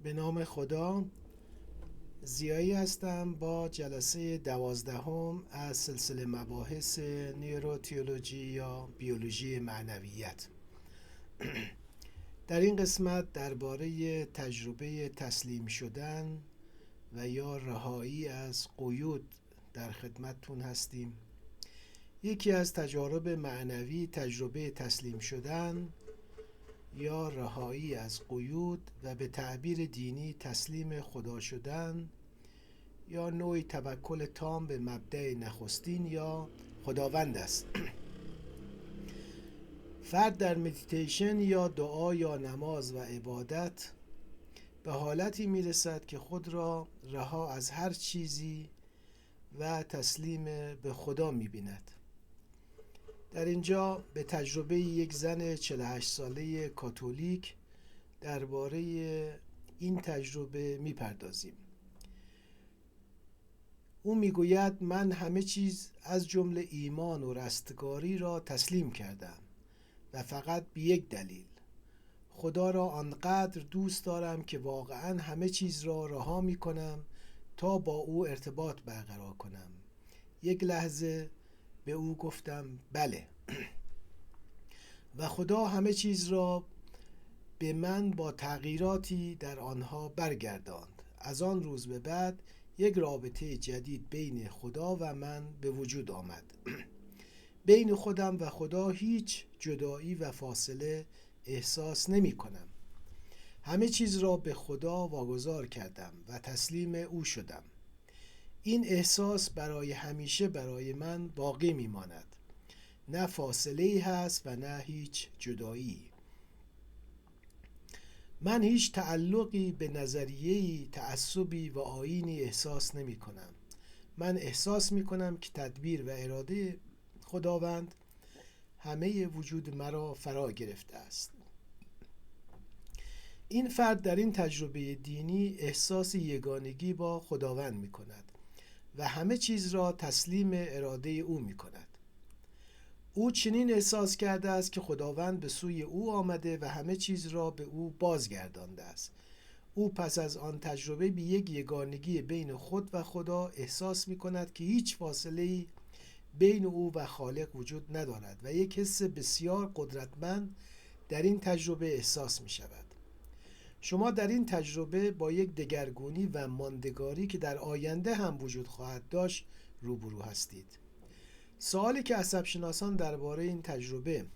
به نام خدا. زیایی هستم با جلسه 12 از سلسله مباحث نیوروتیولوژی یا بیولوژی معنویت. در این قسمت درباره تجربه تسلیم شدن و یا رهایی از قیود در خدمتتون هستیم. یکی از تجارب معنوی تجربه تسلیم شدن یا رهایی از قیود و به تعبیر دینی تسلیم خدا شدن یا نوعی توکل تام به مبدأ نخستین یا خداوند است. فرد در مدیتیشن یا دعا یا نماز و عبادت به حالتی میرسد که خود را رها از هر چیزی و تسلیم به خدا میبیند. در اینجا به تجربه یک زن 48 ساله کاتولیک درباره این تجربه میپردازیم. او میگوید من همه چیز از جمله ایمان و رستگاری را تسلیم کردم و فقط به یک دلیل. خدا را آنقدر دوست دارم که واقعا همه چیز را رها میکنم تا با او ارتباط برقرار کنم. یک لحظه به او گفتم بله. و خدا همه چیز را به من با تغییراتی در آنها برگرداند. از آن روز به بعد یک رابطه جدید بین خدا و من به وجود آمد. بین خودم و خدا هیچ جدایی و فاصله احساس نمی کنم. همه چیز را به خدا واگذار کردم و تسلیم او شدم. این احساس برای همیشه برای من باقی می ماند. نه فاصله‌ای هست و نه هیچ جدایی. من هیچ تعلقی به نظریه‌ای، تعصبی و آیینی احساس نمی کنم. من احساس می کنم که تدبیر و اراده خداوند همه وجود مرا فرا گرفته است. این فرد در این تجربه دینی احساس یگانگی با خداوند می کند و همه چیز را تسلیم اراده او می کند. او چنین احساس کرده است که خداوند به سوی او آمده و همه چیز را به او بازگردانده است. او پس از آن تجربه به یک یگانگی بین خود و خدا احساس می کند که هیچ فاصله‌ای بین او و خالق وجود ندارد و یک حس بسیار قدرتمند در این تجربه احساس می شود. شما در این تجربه با یک دگرگونی و ماندگاری که در آینده هم وجود خواهد داشت روبرو هستید. سوالی که عصبشناسان درباره این تجربه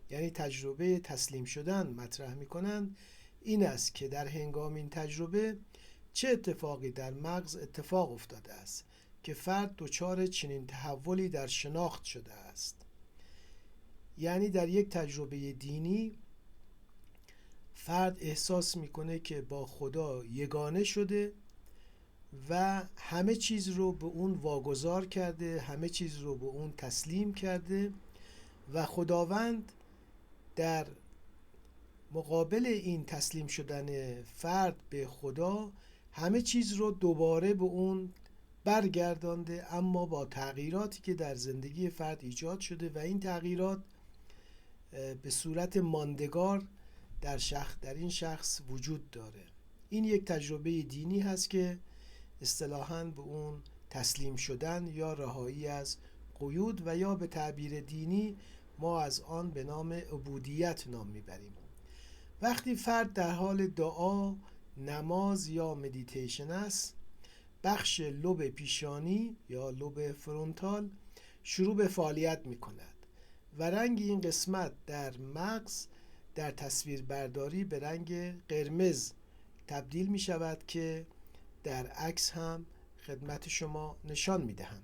یعنی تجربه تسلیم شدن مطرح می کنند این است که در هنگام این تجربه چه اتفاقی در مغز اتفاق افتاده است که فرد دچار چنین تحولی در شناخت شده است. یعنی در یک تجربه دینی فرد احساس میکنه که با خدا یگانه شده و همه چیز رو به اون واگذار کرده، همه چیز رو به اون تسلیم کرده و خداوند در مقابل این تسلیم شدن فرد به خدا همه چیز رو دوباره به اون برگردانده، اما با تغییراتی که در زندگی فرد ایجاد شده و این تغییرات به صورت ماندگار در این شخص وجود داره. این یک تجربه دینی هست که اصطلاحاً به اون تسلیم شدن یا رهایی از قیود و یا به تعبیر دینی ما از آن به نام عبودیت نام میبریم. وقتی فرد در حال دعا، نماز یا مدیتیشن است، بخش لوب پیشانی یا لوب فرونتال شروع به فعالیت می کند و رنگ این قسمت در مغز در تصویر برداری به رنگ قرمز تبدیل می شود که در عکس هم خدمت شما نشان می دهم.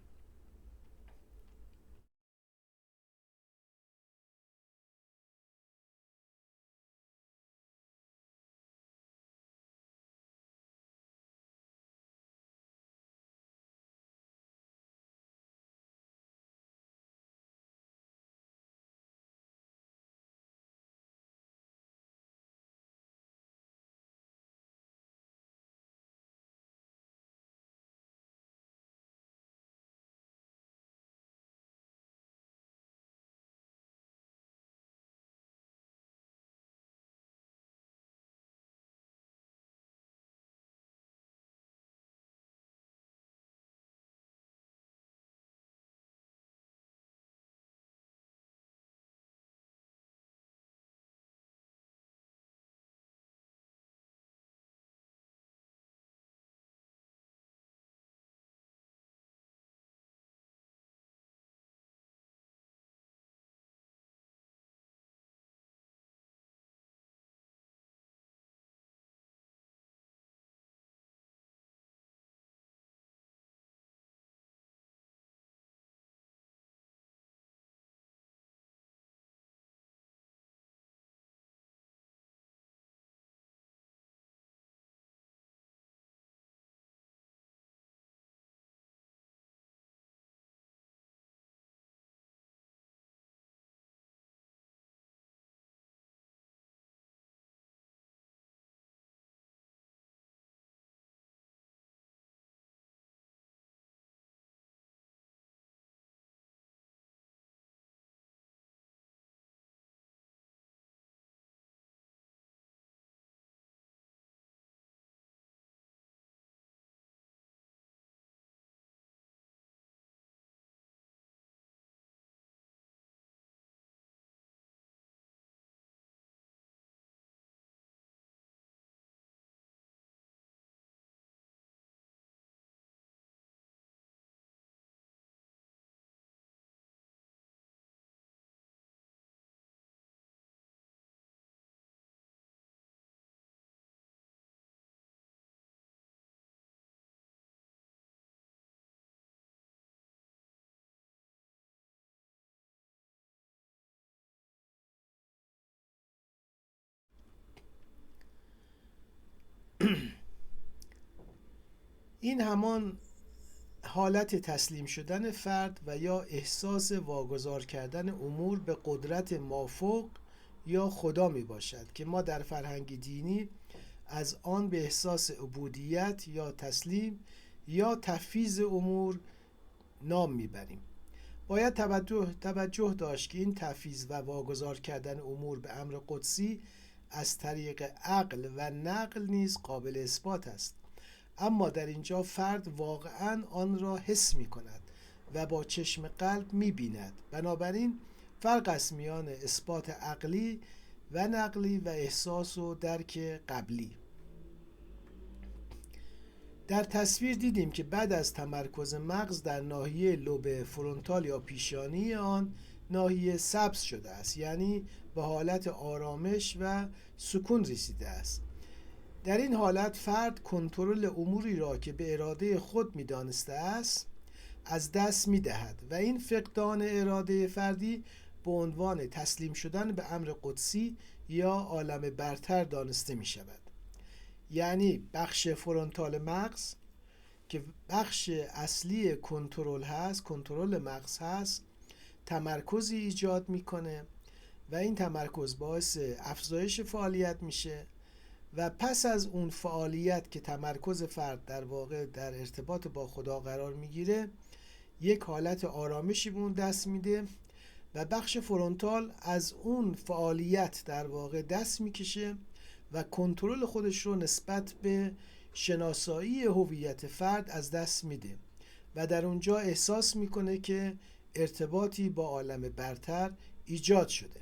این همان حالت تسلیم شدن فرد و یا احساس واگذار کردن امور به قدرت مافوق یا خدا می باشد که ما در فرهنگ دینی از آن به احساس عبودیت یا تسلیم یا تفویض امور نام میبریم. باید توجه داشت که این تفویض و واگذار کردن امور به امر قدسی از طریق عقل و نقل نیز قابل اثبات است، اما در اینجا فرد واقعا آن را حس می کند و با چشم قلب می بیند. بنابراین فرق است میان اثبات عقلی و نقلی و احساس و درک قبلی. در تصویر دیدیم که بعد از تمرکز مغز در ناحیه لوب فرونتال یا پیشانی آن ناحیه سبز شده است، یعنی به حالت آرامش و سکون رسیده است. در این حالت فرد کنترل اموری را که به اراده خود می‌دانسته است از دست می‌دهد و این فقدان اراده فردی به عنوان تسلیم شدن به امر قدسی یا عالم برتر دانسته می‌شود. یعنی بخش فرونتال مغز که بخش اصلی کنترل مغز هست، تمرکزی ایجاد میکنه و این تمرکز باعث افزایش فعالیت میشه و پس از اون فعالیت که تمرکز فرد در واقع در ارتباط با خدا قرار میگیره، یک حالت آرامشی به اون دست میده و بخش فرونتال از اون فعالیت در واقع دست میکشه و کنترل خودش رو نسبت به شناسایی هویت فرد از دست میده و در اونجا احساس میکنه که ارتباطی با عالم برتر ایجاد شده.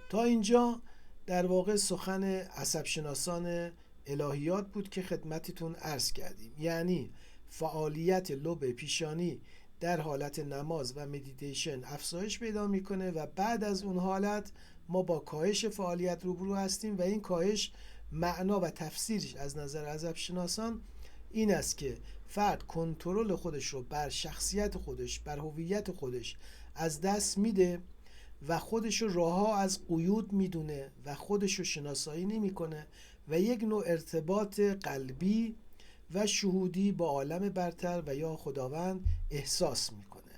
تا اینجا در واقع سخن عصبشناسان الهیات بود که خدمتتون عرض کردیم، یعنی فعالیت لوب پیشانی در حالت نماز و مدیتیشن افزایش پیدا میکنه و بعد از اون حالت ما با کاهش فعالیت روبرو هستیم و این کاهش معنا و تفسیرش از نظر عصبشناسان این است که فرد کنترل خودش رو بر شخصیت خودش، بر هویت خودش از دست میده و خودش رو رها از قیود میدونه و خودش رو شناسایی نمیکنه و یک نوع ارتباط قلبی و شهودی با عالم برتر و یا خداوند احساس میکنه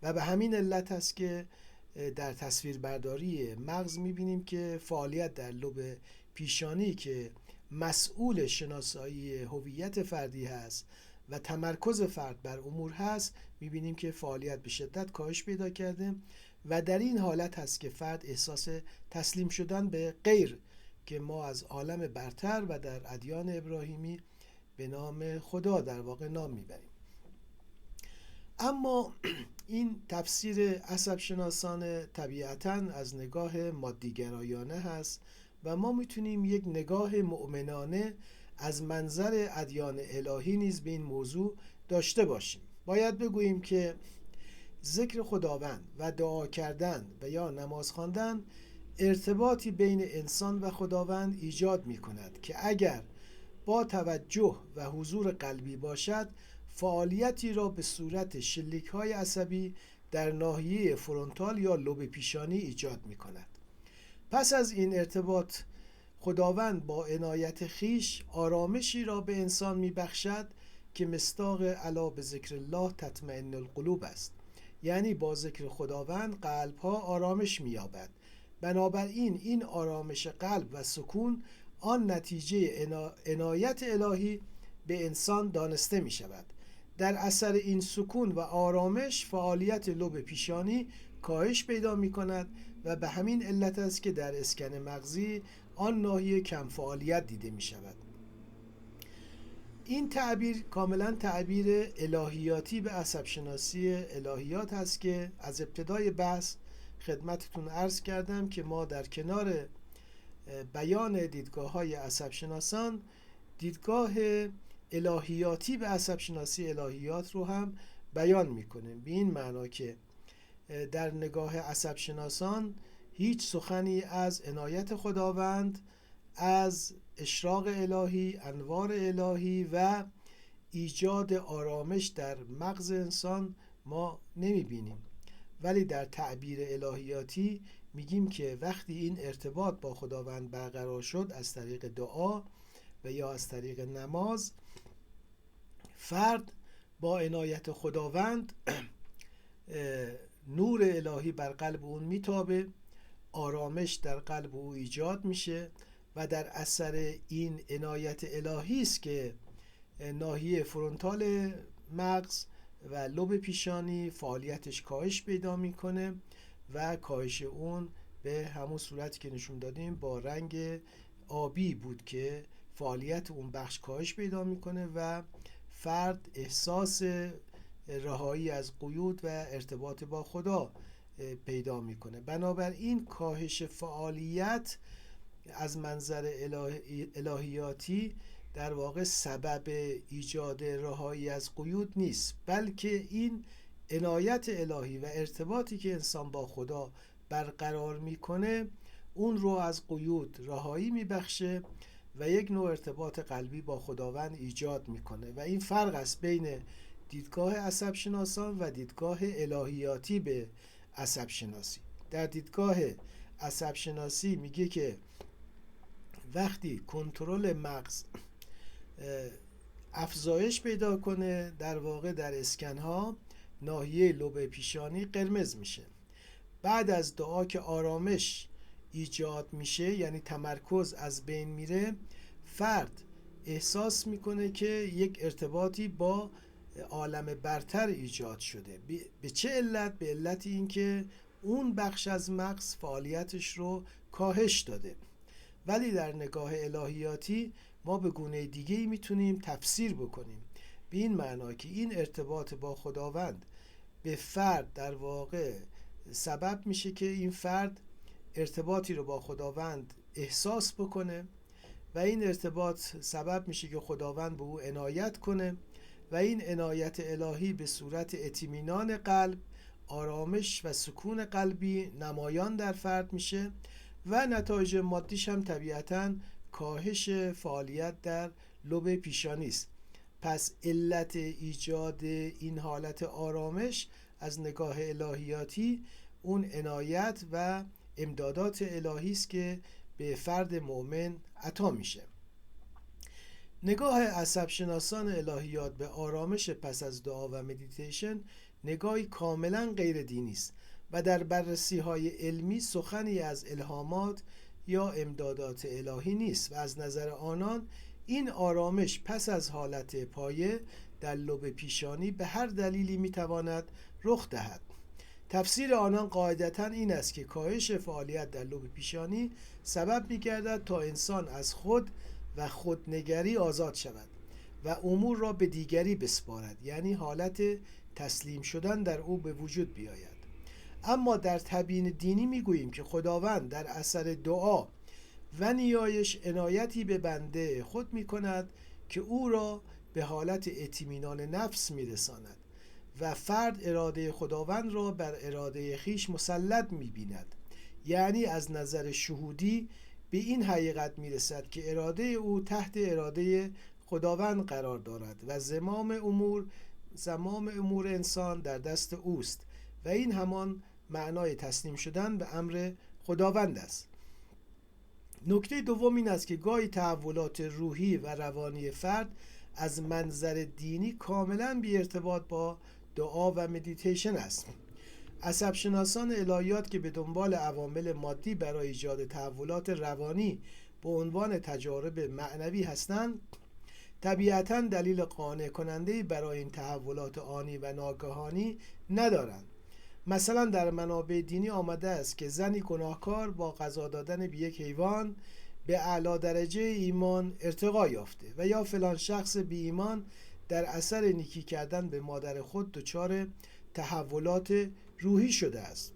و به همین علت است که در تصویربرداری مغز میبینیم که فعالیت در لوب پیشانی که مسئول شناسایی هویت فردی هست و تمرکز فرد بر امور هست، میبینیم که فعالیت به شدت کاهش پیدا کرده و در این حالت هست که فرد احساس تسلیم شدن به غیر که ما از عالم برتر و در ادیان ابراهیمی به نام خدا در واقع نام میبریم. اما این تفسیر عصبشناسان طبیعتاً از نگاه مادیگرایانه هست و ما میتونیم یک نگاه مؤمنانه از منظر ادیان الهی نیز به این موضوع داشته باشیم. باید بگوییم که ذکر خداوند و دعا کردن و یا نماز خواندن ارتباطی بین انسان و خداوند ایجاد می کند که اگر با توجه و حضور قلبی باشد فعالیتی را به صورت شلیک‌های عصبی در ناحیه فرونتال یا لوب پیشانی ایجاد می کند. پس از این ارتباط خداوند با عنایت خیش آرامشی را به انسان می بخشد که مصداق الا به ذکر الله تطمئن القلوب است، یعنی با ذکر خداوند قلب‌ها آرامش می یابد. بنابراین این آرامش قلب و سکون آن نتیجه عنایت الهی به انسان دانسته می شود. در اثر این سکون و آرامش فعالیت لوب پیشانی کاهش پیدا می کند و به همین علت است که در اسکن مغزی آن ناحیه کم فعالیت دیده می شود. این تعبیر کاملا تعبیر الهیاتی به عصب شناسی الهیات هست که از ابتدای بحث خدمتتون عرض کردم که ما در کنار بیان دیدگاه‌های عصب شناسان دیدگاه الهیاتی به عصب شناسی الهیات رو هم بیان میکنیم، به این معنا که در نگاه عصب شناسان هیچ سخنی از عنایت خداوند، از اشراق الهی، انوار الهی و ایجاد آرامش در مغز انسان ما نمیبینیم، ولی در تعبیر الهیاتی میگیم که وقتی این ارتباط با خداوند برقرار شد از طریق دعا و یا از طریق نماز، فرد با عنایت خداوند نور الهی بر قلب اون میتابه، آرامش در قلب او ایجاد میشه و در اثر این عنایت الهی است که ناحیه فرونتال مغز و لوب پیشانی فعالیتش کاهش پیدا میکنه و کاهش اون به همون صورتی که نشون دادیم با رنگ آبی بود که فعالیت اون بخش کاهش پیدا میکنه و فرد احساس رهایی از قیود و ارتباط با خدا پیدا میکنه. بنابراین کاهش فعالیت از منظر الهیاتی در واقع سبب ایجاد رهایی از قیود نیست، بلکه این عنایت الهی و ارتباطی که انسان با خدا برقرار میکنه اون رو از قیود رهایی میبخشه و یک نوع ارتباط قلبی با خداوند ایجاد میکنه و این فرق است بین دیدگاه عصب شناسان و دیدگاه الهیاتی به عصب شناسی. در دیدگاه عصب شناسی میگه که وقتی کنترل مغز افزایش پیدا کنه، در واقع در اسکن ها ناحیه لوب پیشانی قرمز میشه. بعد از دعا که آرامش ایجاد میشه، یعنی تمرکز از بین میره، فرد احساس میکنه که یک ارتباطی با عالم برتر ایجاد شده. به چه علت؟ به علت اینکه اون بخش از مغز فعالیتش رو کاهش داده. ولی در نگاه الهیاتی ما به گونه دیگه‌ای میتونیم تفسیر بکنیم، به این معنا که این ارتباط با خداوند به فرد در واقع سبب میشه که این فرد ارتباطی رو با خداوند احساس بکنه و این ارتباط سبب میشه که خداوند به او عنایت کنه و این عنایت الهی به صورت اطمینان قلب، آرامش و سکون قلبی نمایان در فرد میشه و نتایج مادیش هم طبیعتاً کاهش فعالیت در لوب پیشانی است. پس علت ایجاد این حالت آرامش از نگاه الهیاتی اون عنایت و امدادات الهی است که به فرد مؤمن عطا میشه. نگاه عصب شناسان الهیات به آرامش پس از دعا و مدیتیشن نگاهی کاملا غیر دینی است و در بررسی های علمی سخنی از الهامات یا امدادات الهی نیست و از نظر آنان این آرامش پس از حالت پایه در لوب پیشانی به هر دلیلی میتواند رخ دهد. تفسیر آنان قاعدتاً این است که کاهش فعالیت در لوب پیشانی سبب می‌گردد تا انسان از خود و خودنگری آزاد شود و امور را به دیگری بسپارد، یعنی حالت تسلیم شدن در او به وجود بیاید. اما در تبیین دینی میگوییم که خداوند در اثر دعا و نیایش عنایتی به بنده خود میکند که او را به حالت اطمینان نفس میرساند و فرد اراده خداوند را بر اراده خیش مسلط میبیند، یعنی از نظر شهودی به این حقیقت میرسد که اراده او تحت اراده خداوند قرار دارد و زمام امور انسان در دست اوست و این همان معنای تسلیم شدن به امر خداوند است. نکته دوم این است که گاهی تحولات روحی و روانی فرد از منظر دینی کاملا بی ارتباط با دعا و مدیتیشن است. عصب شناسان الهیات که به دنبال عوامل مادی برای ایجاد تحولات روانی به عنوان تجارب معنوی هستند، طبیعتاً دلیل قانع کننده‌ای برای این تحولات آنی و ناگهانی ندارند. مثلا در منابع دینی آمده است که زنی گناهکار با غذا دادن به یک حیوان به اعلی درجه ایمان ارتقا یافته و یا فلان شخص بی ایمان در اثر نیکی کردن به مادر خود دچار تحولات روحی شده است.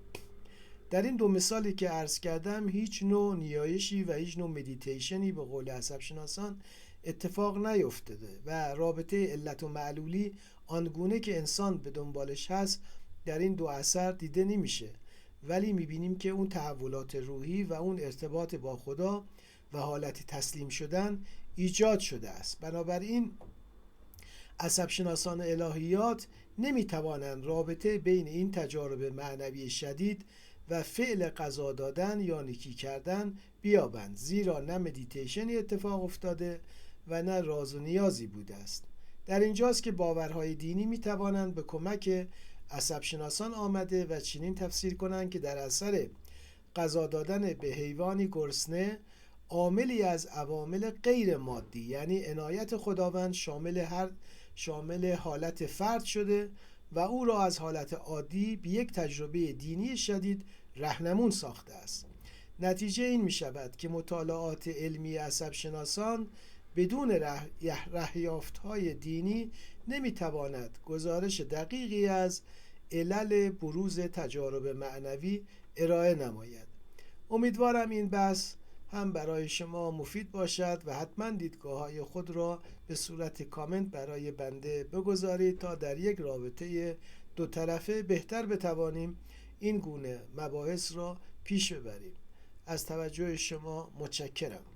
در این دو مثالی که عرض کردم هیچ نوع نیایشی و هیچ نوع مدیتیشنی به قول عصب شناسان اتفاق نیفتاده و رابطه علت و معلولی آنگونه که انسان به دنبالش هست در این دو اثر دیده نمیشه، ولی میبینیم که اون تحولات روحی و اون ارتباط با خدا و حالت تسلیم شدن ایجاد شده است. بنابراین عصب شناسان الهیات نمیتوانند رابطه بین این تجارب معنوی شدید و فعل قضا دادن یا نیکی کردن بیابند، زیرا نه مدیتیشنی اتفاق افتاده و نه راز و نیازی بوده است. در اینجاست که باورهای دینی می توانند به کمک عصبشناسان آمده و چنین تفسیر کنند که در اثر غذا دادن به حیوانی گرسنه عاملی از عوامل غیر مادی یعنی عنایت خداوند شامل حالت فرد شده و او را از حالت عادی به یک تجربه دینی شدید راهنمون ساخته است. نتیجه این می شود که مطالعات علمی عصبشناسان بدون رهیافت‌های دینی نمی تواند گزارش دقیقی از علل بروز تجارب معنوی ارائه نماید. امیدوارم این بحث هم برای شما مفید باشد و حتما دیدگاه‌های خود را به صورت کامنت برای بنده بگذارید تا در یک رابطه دو طرفه بهتر بتوانیم این گونه مباحث را پیش ببریم. از توجه شما متشکرم.